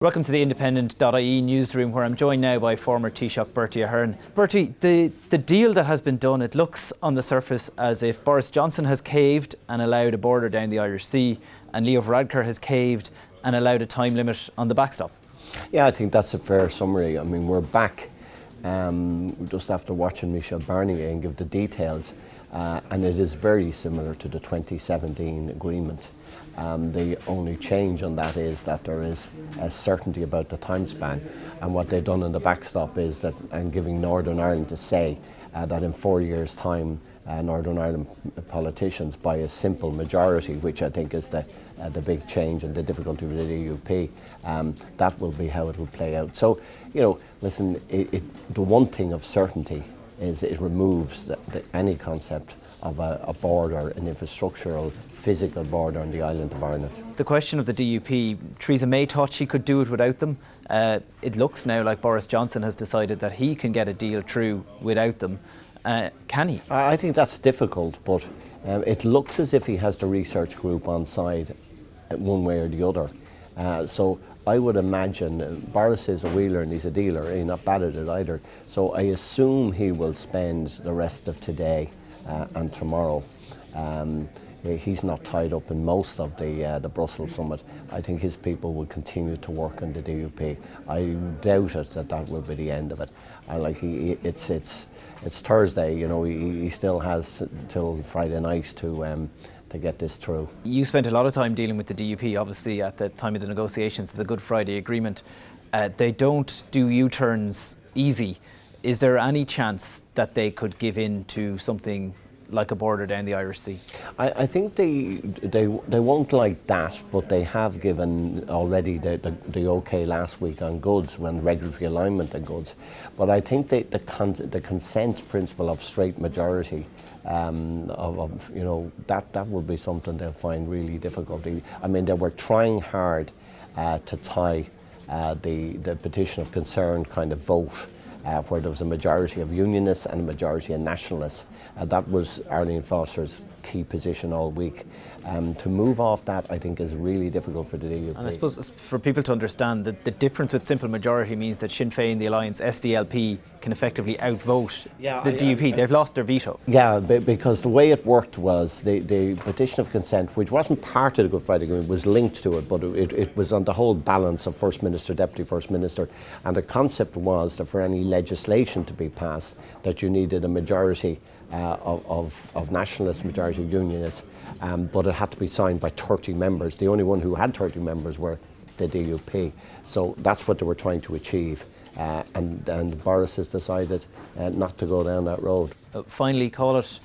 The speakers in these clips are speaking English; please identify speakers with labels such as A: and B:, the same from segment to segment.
A: Welcome to the Independent.ie newsroom, where I'm joined now by former Taoiseach Bertie Ahern. Bertie, the deal that has been done, it looks on the surface as if Boris Johnson has caved and allowed a border down the Irish Sea, and Leo Varadkar has caved and allowed a time limit on the backstop.
B: Yeah, I think that's a fair summary. I mean, we're back just after watching Michel Barnier and give the details, and it is very similar to the 2017 agreement. The only change on that is that there is a certainty about the time span, and what they've done in the backstop is that, and giving Northern Ireland to say that in 4 years' time, Northern Ireland politicians, by a simple majority, which I think is the big change and the difficulty with the DUP, that will be how it will play out. So, you know, listen, the one thing of certainty is it removes any concept of a border, an infrastructural, physical border on the island of Ireland.
A: The question of the DUP, Theresa May thought she could do it without them. It looks now like Boris Johnson has decided that he can get a deal through without them. Can he?
B: I think that's difficult, but it looks as if he has the research group on side one way or the other. So I would imagine, Boris is a wheeler and he's a dealer, he's not bad at it either. So I assume he will spend the rest of today and tomorrow. He's not tied up in most of the Brussels summit. I think his people will continue to work on the DUP. I doubt it that will be the end of it. It's Thursday, you know. He still has till Friday night to get this through.
A: You spent a lot of time dealing with the DUP, obviously, at the time of the negotiations of the Good Friday Agreement. They don't do U-turns easy. Is there any chance that they could give in to something like a border down the Irish Sea? I
B: think they won't like that, but they have given already the okay last week on goods, when regulatory alignment on goods. But I think the consent principle of straight majority, you know, that will be something they'll find really difficult. I mean, they were trying hard to tie the petition of concern kind of vote, where there was a majority of unionists and a majority of nationalists. That was Arlene Foster's key position all week. To move off that, I think, is really difficult for the DUP.
A: And I suppose for people to understand that the difference with simple majority means that Sinn Féin, the Alliance, SDLP, can effectively outvote the DUP. They've lost their veto.
B: Yeah, because the way it worked was the petition of consent, which wasn't part of the Good Friday Agreement, was linked to it, but it was on the whole balance of First Minister, Deputy First Minister, and the concept was that for any legislation to be passed, that you needed a majority of nationalists, majority of unionists, but it had to be signed by 30 members. The only one who had 30 members were the DUP. So that's what they were trying to achieve. And Boris has decided not to go down that road.
A: Finally, call it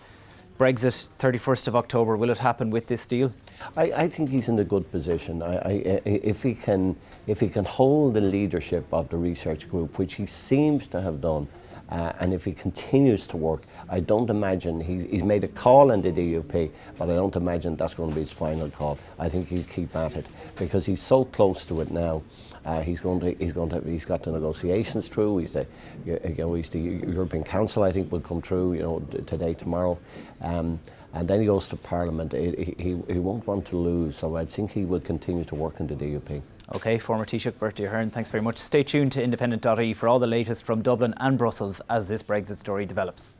A: Brexit, 31st of October. Will it happen with this deal?
B: I think he's in a good position. If he can hold the leadership of the research group, which he seems to have done, and if he continues to work, I don't imagine he's made a call in the DUP, but I don't imagine that's going to be his final call. I think he'll keep at it because he's so close to it now. He's got the negotiations through. He's the European Council, I think, will come through, you know, today, tomorrow, and then he goes to Parliament. He won't want to lose, so I think he will continue to work in the DUP.
A: OK, former Taoiseach Bertie Ahern, thanks very much. Stay tuned to Independent.ie for all the latest from Dublin and Brussels as this Brexit story develops.